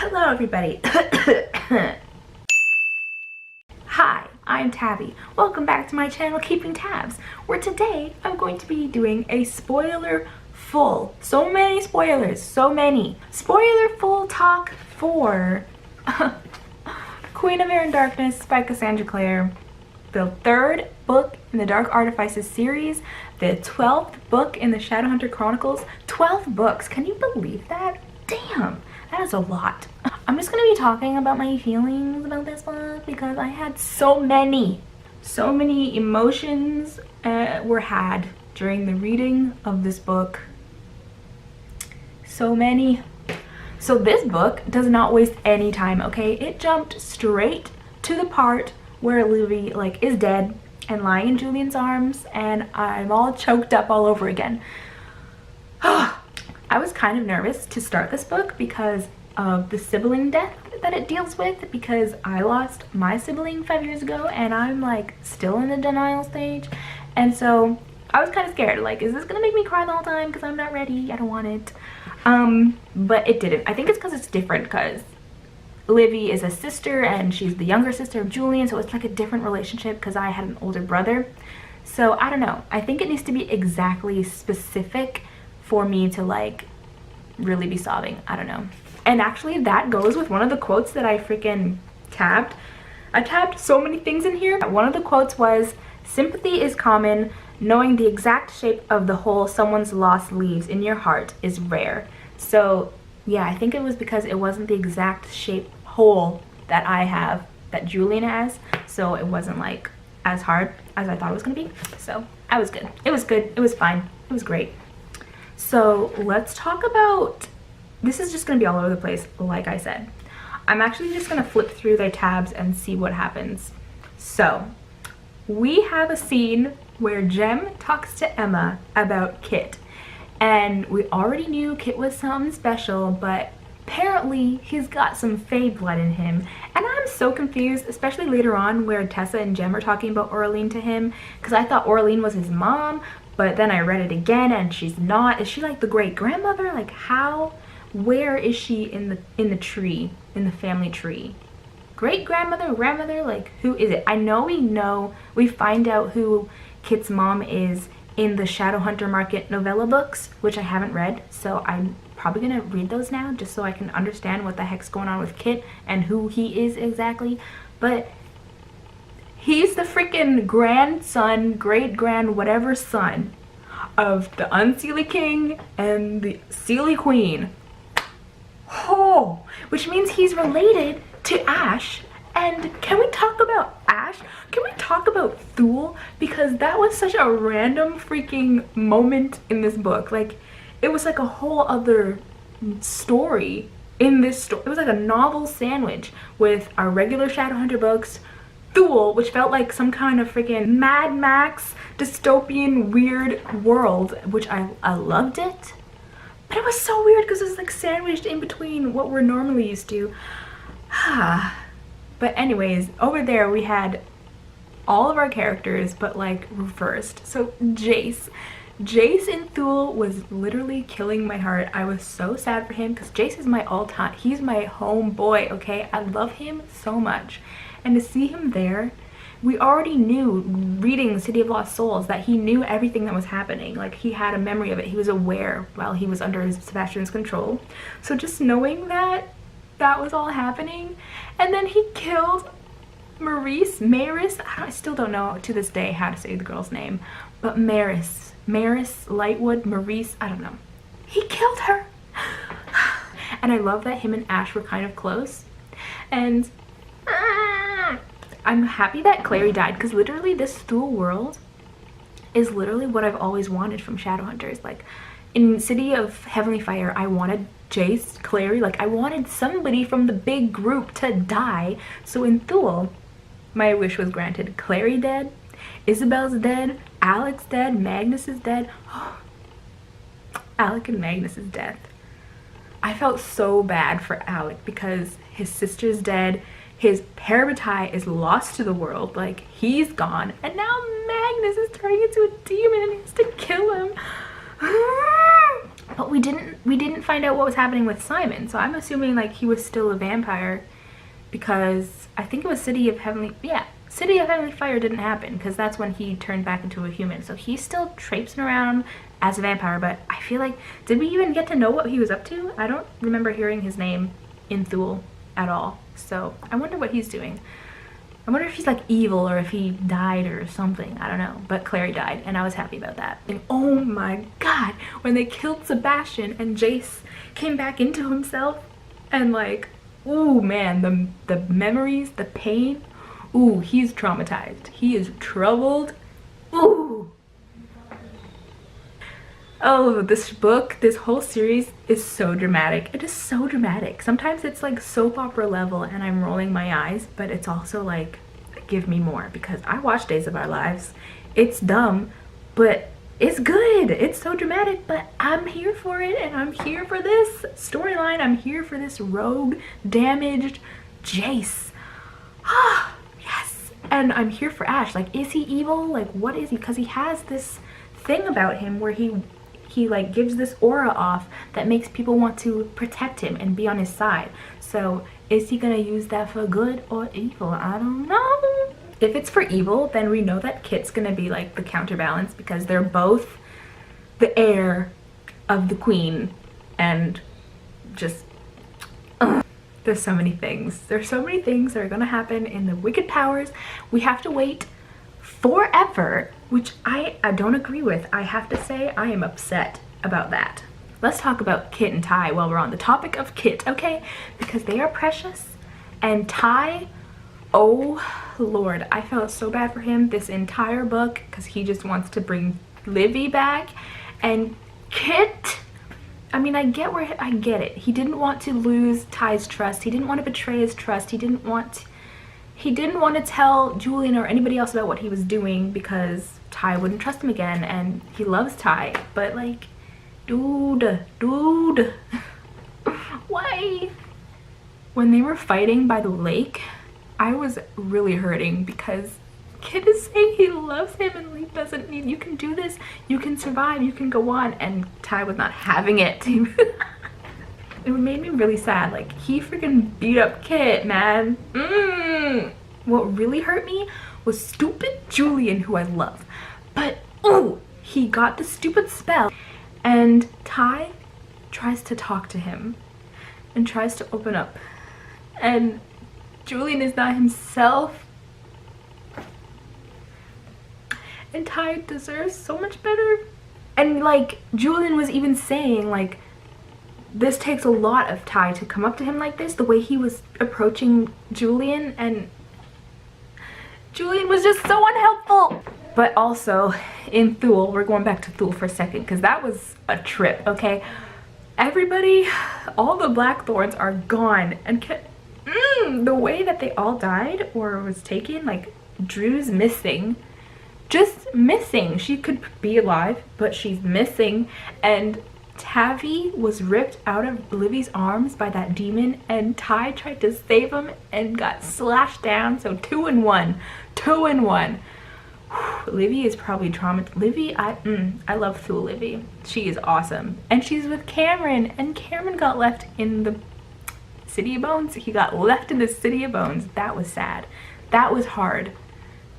Hello everybody. Hi, I'm Tabby. Welcome back to my channel Keeping Tabs, where today I'm going to be doing a spoiler full, so many spoilers, spoiler full talk for Queen of Air and Darkness by Cassandra Clare, the third book in the Dark Artifices series, the 12th book in the Shadowhunter Chronicles. 12 books, can you believe that? Damn, that is a lot. I'm just gonna be talking about my feelings about this book because I had so many emotions were had during the reading of this book. So many. So this book does not waste any time, okay? It jumped straight to the part where Livy is dead and lying in Julian's arms, and I'm all choked up all over again. I was kind of nervous to start this book because of the sibling death that it deals with, because I lost my sibling 5 years ago and I'm still in the denial stage, and so I was kind of scared, is this gonna make me cry the whole time because I'm not ready? I don't want it. But it didn't. I think it's because it's different, because Livy is a sister and she's the younger sister of Julian, so it's a different relationship because I had an older brother. So I don't know, I think it needs to be exactly specific for me to really be sobbing. I don't know. And actually that goes with one of the quotes that I freaking tabbed. I tabbed so many things in here. One of the quotes was, "Sympathy is common. Knowing the exact shape of the hole someone's loss leaves in your heart is rare." So yeah, I think it was because it wasn't the exact shape hole that I have, that Julian has. So it wasn't as hard as I thought it was gonna be. So I was good. It was good. It was fine. It was great. So let's talk about, this is just gonna be all over the place, like I said. I'm actually just gonna flip through their tabs and see what happens. So we have a scene where Jem talks to Emma about Kit, and we already knew Kit was something special, but apparently he's got some Fae blood in him, and I'm so confused, especially later on where Tessa and Jem are talking about Orlean to him, because I thought Orlean was his mom, but then I read it again and she's not. Is she the great grandmother? How, where is she in the tree, in the family tree? Great grandmother, grandmother, who is it? I know we find out who Kit's mom is in the Shadowhunter Market novella books, which I haven't read, so I'm probably gonna read those now just so I can understand what the heck's going on with Kit and who he is exactly. But he's the freaking grandson, great-grand whatever son of the Unseelie King and the Seelie Queen. Oh, which means he's related to Ash. And can we talk about Ash? Can we talk about Thule? Because that was such a random freaking moment in this book. It was a whole other story in this story. It was a novel sandwich with our regular Shadowhunter books, Thule, which felt like some kind of freaking Mad Max dystopian weird world, which I loved it. But it was so weird because it was sandwiched in between what we're normally used to. But anyways, over there we had all of our characters, but reversed. So Jace in Thule was literally killing my heart. I was so sad for him because Jace is my all-time, he's my homeboy, okay? I love him so much. And to see him there, we already knew, reading City of Lost Souls, that he knew everything that was happening. He had a memory of it. He was aware while he was under Sebastian's control. So just knowing that was all happening, and then he killed Maris. I still don't know to this day how to say the girl's name, but Maris Lightwood, Maris, I don't know. He killed her. And I love that him and Ash were kind of close, and I'm happy that Clary died, because literally this Thule world is literally what I've always wanted from Shadowhunters. In City of Heavenly Fire, I wanted Jace, Clary, I wanted somebody from the big group to die. So in Thule, my wish was granted. Clary dead, Isabel's dead, Alex dead, Magnus is dead. Alec and Magnus's death. I felt so bad for Alec because his sister's dead, his parabatai is lost to the world, he's gone, and now Magnus is turning into a demon and he has to kill him. But we didn't find out what was happening with Simon, so I'm assuming like he was still a vampire, because I think it was City of Heavenly Fire didn't happen, because that's when he turned back into a human. So he's still traipsing around as a vampire, but I feel like, did we even get to know what he was up to? I don't remember hearing his name in Thule at all, so I wonder what he's doing. I wonder if he's like evil or if he died or something. I don't know. But Clary died, and I was happy about that. And oh my god, when they killed Sebastian and Jace came back into himself, and like, ooh man, the memories, the pain. Ooh, he's traumatized. He is troubled. Ooh. Oh, this book, this whole series is so dramatic. It is so dramatic. Sometimes it's like soap opera level and I'm rolling my eyes, but it's also like, give me more, because I watch Days of Our Lives. It's dumb, but it's good. It's so dramatic, but I'm here for it, and I'm here for this storyline. I'm here for this rogue, damaged Jace. Ah, yes. And I'm here for Ash. Like, is he evil? Like, what is he? Because he has this thing about him where he like gives this aura off that makes people want to protect him and be on his side. So is he gonna use that for good or evil? I don't know. If it's for evil, then we know that Kit's gonna be like the counterbalance, because they're both the heir of the queen, and just there's so many things. There's so many things that are gonna happen in the Wicked Powers. We have to wait forever, which I don't agree with. I have to say I am upset about that. Let's talk about Kit and Ty while we're on the topic of Kit, okay? Because they are precious, and Ty, oh lord, I felt so bad for him this entire book, because he just wants to bring Livy back. And Kit, I mean, I get it. He didn't want to lose Ty's trust. He didn't want to betray his trust. He didn't want to tell Julian or anybody else about what he was doing, because Ty wouldn't trust him again, and he loves Ty. But like, dude, why? When they were fighting by the lake, I was really hurting, because Kit is saying he loves him and he doesn't need, you can do this, you can survive, you can go on, and Ty was not having it. It made me really sad. Like, he freaking beat up Kit, man. What really hurt me was stupid Julian, who I love. But, oh, he got the stupid spell, and Ty tries to talk to him and tries to open up. And Julian is not himself. And Ty deserves so much better. And like, Julian was even saying like, this takes a lot of Ty to come up to him like this, the way he was approaching Julian, and Julian was just so unhelpful. But also in Thule, we're going back to Thule for a second, because that was a trip, okay? Everybody, all the Blackthorns are gone, and the way that they all died or was taken, like Drew's missing, just missing. She could be alive, but she's missing. And Tavi was ripped out of Livy's arms by that demon, and Ty tried to save him and got slashed down. So 2 in 1. Livy is probably traumatized. Livy, I love Thule Livy. She is awesome. And she's with Cameron, and Cameron got left in the City of Bones. He got left in the City of Bones. That was sad. That was hard.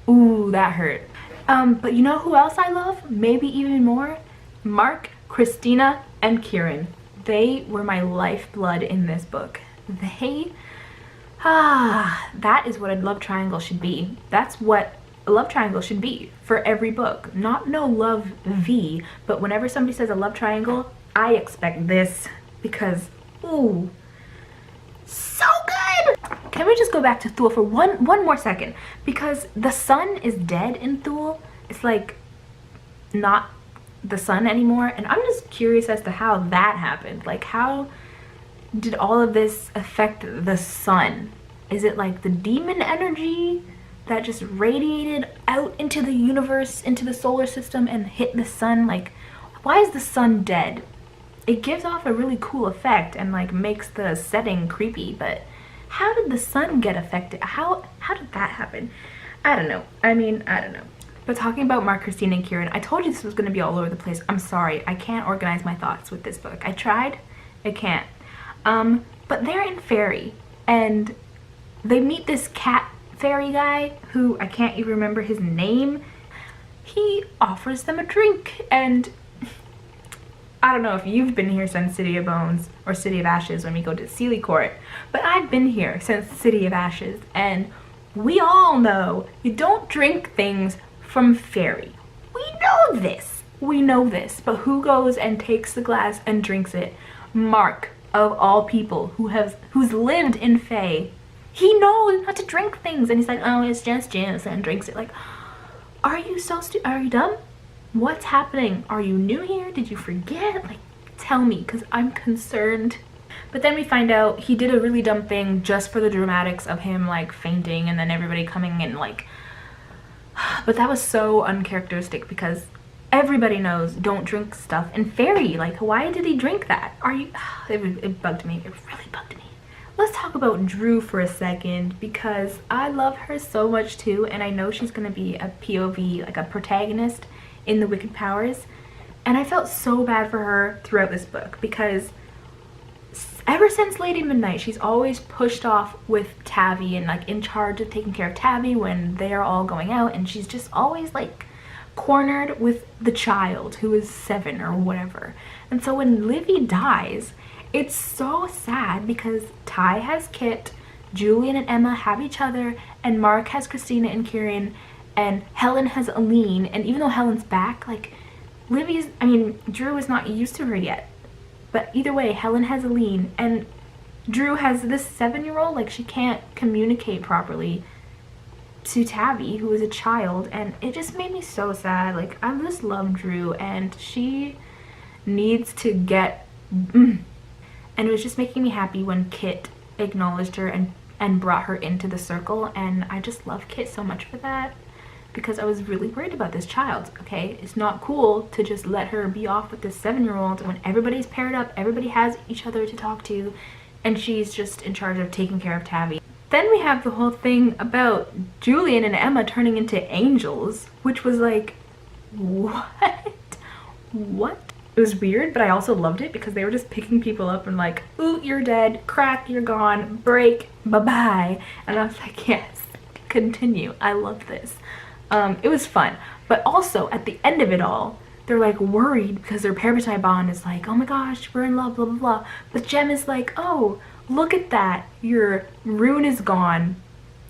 Ooh, that hurt. But you know who else I love? Maybe even more? Mark, Christina, and Kieran. They were my lifeblood in this book. That is what a love triangle should be. That's what a love triangle should be for every book. Not no love V, but whenever somebody says a love triangle, I expect this, because, ooh, so good. Can we just go back to Thule for one more second? Because the sun is dead in Thule. It's like not the sun anymore, and I'm just curious as to how that happened. Like, how did all of this affect the sun? Is it like the demon energy that just radiated out into the universe, into the solar system, and hit the sun? Like, why is the sun dead? It gives off a really cool effect and like makes the setting creepy, but how did the sun get affected? How did that happen? I don't know. I mean, I don't know. But talking about Mark, Christina, and Kieran, I told you this was going to be all over the place. I'm sorry. I can't organize my thoughts with this book. I tried. I can't. But they're in Fairy, and they meet this cat fairy guy who I can't even remember his name. He offers them a drink, and I don't know if you've been here since City of Bones or City of Ashes when we go to Sealy Court, but I've been here since City of Ashes, and we all know you don't drink things from Fairy. We know this. We know this. But who goes and takes the glass and drinks it? Mark, of all people, who's lived in Fae. He knows not to drink things, and he's like, oh, it's just juice, and drinks it. Like, are you so stupid? Are you dumb? What's happening? Are you new here? Did you forget? Like, tell me, because I'm concerned. But then we find out he did a really dumb thing just for the dramatics of him like fainting and then everybody coming in like, but that was so uncharacteristic because everybody knows don't drink stuff in Fairy. Like, why did he drink that? Are you, it bugged me. It really bugged me. Let's talk about Drew for a second because I love her so much too, and I know she's gonna be a POV, like a protagonist in the Wicked Powers, and I felt so bad for her throughout this book because ever since Lady Midnight, she's always pushed off with Tavi and like in charge of taking care of Tavi when they're all going out, and she's just always like cornered with the child who is 7 or whatever. And so when Livy dies, it's so sad because Ty has Kit, Julian and Emma have each other, and Mark has Christina and Kieran, and Helen has Aline, and even though Helen's back, like Drew is not used to her yet. But either way, Helen has Aline, and Drew has this 7-year-old, like she can't communicate properly to Tabby, who is a child, and it just made me so sad. Like, I just love Drew, and she needs to get, and it was just making me happy when Kit acknowledged her and brought her into the circle, and I just love Kit so much for that. Because I was really worried about this child, okay? It's not cool to just let her be off with this 7-year-old when everybody's paired up, everybody has each other to talk to, and she's just in charge of taking care of Tabby. Then we have the whole thing about Julian and Emma turning into angels, which was like, what? What? It was weird, but I also loved it because they were just picking people up and like, ooh, you're dead, crack, you're gone, break, bye-bye. And I was like, yes, continue. I love this. It was fun, but also at the end of it all, they're like worried because their parabatai bond is like, oh my gosh, we're in love, blah blah blah. But Jem is like, oh, look at that, your rune is gone,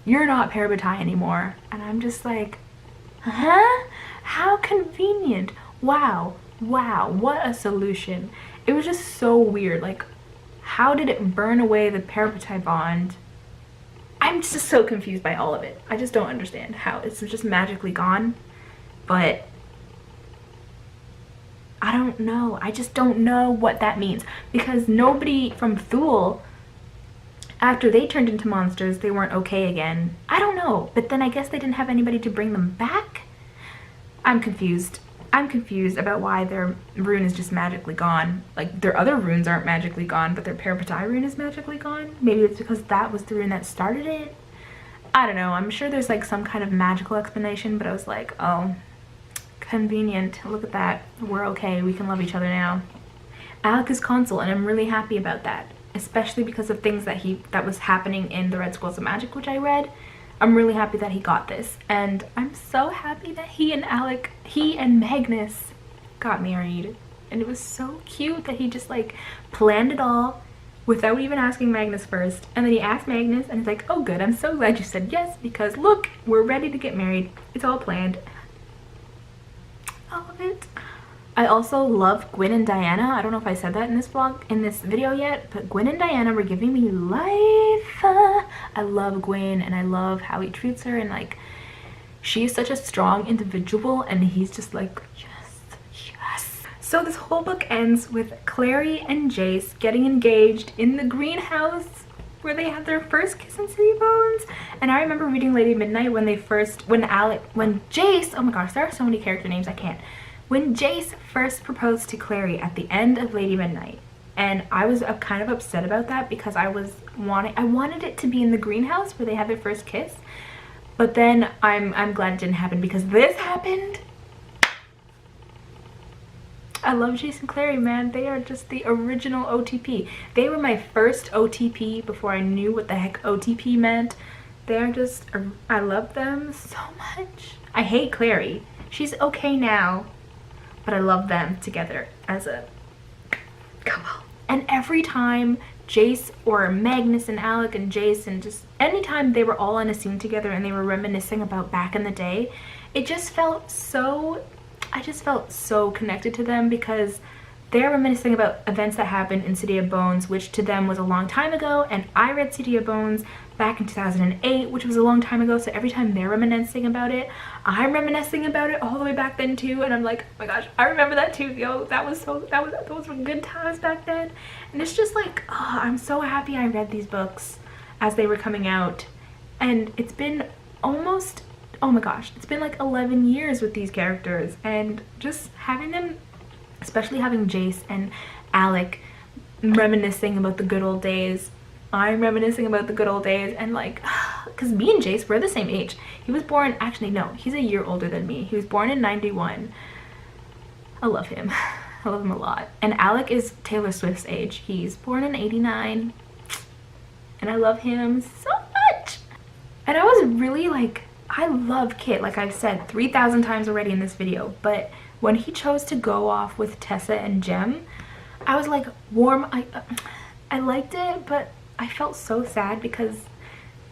you're not parabatai anymore. And I'm just like, huh? How convenient. Wow, what a solution. It was just so weird. Like, how did it burn away the parabatai bond? I'm just so confused by all of it. I just don't understand how it's just magically gone. But I don't know. I just don't know what that means. Because nobody from Thule, after they turned into monsters, they weren't okay again. I don't know. But then I guess they didn't have anybody to bring them back? I'm confused. I'm confused about why their rune is just magically gone. Like, their other runes aren't magically gone, but their parabatai rune is magically gone. Maybe it's because that was the rune that started it. I don't know. I'm sure there's like some kind of magical explanation, but I was like, oh, convenient. Look at that. We're okay. We can love each other now. Alec is consul, and I'm really happy about that, especially because of things that was happening in the Red Scrolls of Magic, which I read. I'm really happy that he got this, and I'm so happy that he and Magnus got married, and it was so cute that he just like planned it all without even asking Magnus first, and then he asked Magnus and he's like, oh good, I'm so glad you said yes because look, we're ready to get married, it's all planned. I love it. I also love Gwen and Diana. I don't know if I said that in this video yet, but Gwen and Diana were giving me life. I love Gwen, and I love how he treats her, and like, she is such a strong individual, and he's just like, yes. So this whole book ends with Clary and Jace getting engaged in the greenhouse where they had their first kiss in City Bones. And I remember reading Lady Midnight when Jace, oh my gosh, there are so many character names, I can't. When Jace first proposed to Clary at the end of Lady Midnight, and I was kind of upset about that because I wanted it to be in the greenhouse where they had their first kiss, But then I'm glad it didn't happen because this happened. I love Jace and Clary, man. They are just the original OTP. They were my first OTP before I knew what the heck OTP meant. They're just, I love them so much. I hate Clary. She's okay now, but I love them together as a couple. And every time Jace or Magnus and Alec and Jace, and just anytime they were all in a scene together and they were reminiscing about back in the day, it just felt so, I just felt so connected to them because they're reminiscing about events that happened in City of Bones, which to them was a long time ago, and I read City of Bones back in 2008, which was a long time ago, so every time they're reminiscing about it, I'm reminiscing about it all the way back then too, and I'm like, oh my gosh, I remember that too, yo, those were good times back then. And it's just like, oh, I'm so happy I read these books as they were coming out, and it's been almost, oh my gosh, it's been like 11 years with these characters, and just having them, especially having Jace and Alec reminiscing about the good old days. I'm reminiscing about the good old days, and like, because me and Jace, we're the same age. He was born, actually no, he's a year older than me. He was born in 91. I love him. I love him a lot. And Alec is Taylor Swift's age. He's born in 89, and I love him so much. And I was really like, I love Kit, like I've said 3,000 times already in this video, but when he chose to go off with Tessa and Jem, I was like warm. I liked it, but I felt so sad because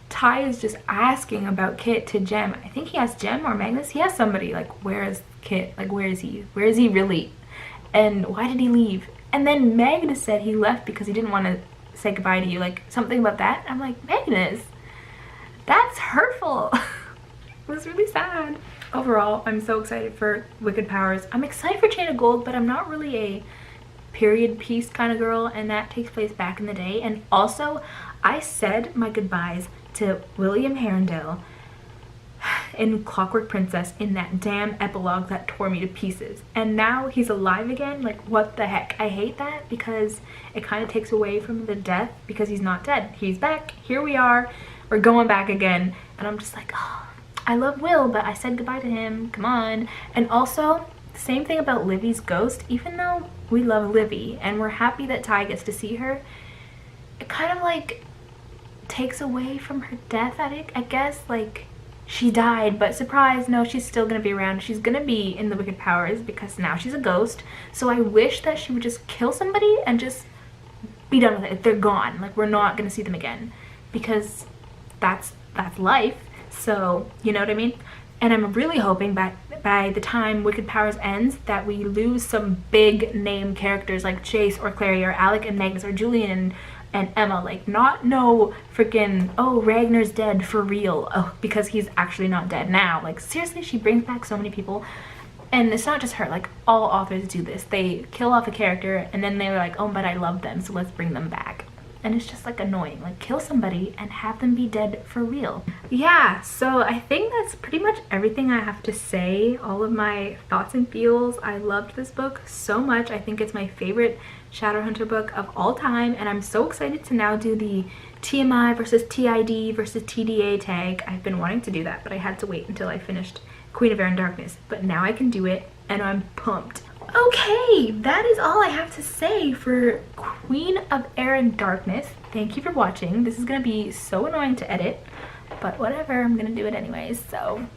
Ty is just asking about Kit to Jem. I think he asked Jem or Magnus. He asked somebody like, where is Kit? Like, where is he? Where is he really? And why did he leave? And then Magnus said he left because he didn't want to say goodbye to you. Like something about that. I'm like, Magnus, that's hurtful. It was really sad. Overall, I'm so excited for Wicked Powers. I'm excited for Chain of Gold, but I'm not really a period piece kind of girl, and that takes place back in the day. And also, I said my goodbyes to William Herondale in Clockwork Princess in that damn epilogue that tore me to pieces. And now he's alive again. Like, what the heck? I hate that because it kind of takes away from the death because he's not dead. He's back. Here we are. We're going back again. And I'm just like, oh, I love Will, but I said goodbye to him. Come on. And also, the same thing about Livy's ghost. Even though we love Livy and we're happy that Ty gets to see her, it kind of like takes away from her death, I guess. Like, she died, but surprise, no, she's still gonna be around. She's gonna be in the Wicked Powers because now she's a ghost. So I wish that she would just kill somebody and just be done with it. They're gone. Like, we're not gonna see them again because that's life. So, you know what I mean? And I'm really hoping by the time Wicked Powers ends that we lose some big name characters like Jace or Clary or Alec and Magnus or Julian and Emma. Like, not no freaking, oh, Ragnar's dead for real. Oh, because he's actually not dead now. Like, seriously, she brings back so many people. And it's not just her. Like, all authors do this. They kill off a character and then they're like, oh, but I love them, so let's bring them back. And it's just like annoying. Like, kill somebody and have them be dead for real. Yeah, so I think that's pretty much everything I have to say. All of my thoughts and feels. I loved this book so much. I think it's my favorite Shadowhunter book of all time, and I'm so excited to now do the TMI versus TID versus TDA tag. I've been wanting to do that, but I had to wait until I finished Queen of Air and Darkness. But now I can do it, and I'm pumped. Okay, that is all I have to say for Queen of Air and Darkness. Thank you for watching. This is gonna be so annoying to edit, but whatever, I'm gonna do it anyways. So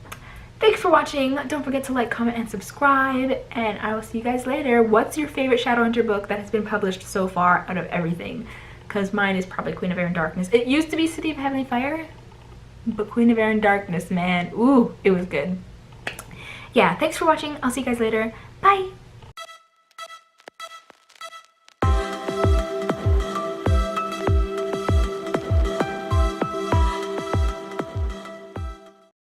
thanks for watching. Don't forget to like, comment, and subscribe, and I will see you guys later. What's your favorite Shadowhunter book that has been published so far out of everything? Because mine is probably Queen of Air and Darkness. It used to be City of Heavenly Fire, but Queen of Air and Darkness, man, ooh, it was good. Yeah, thanks for watching. I'll see you guys later. Bye!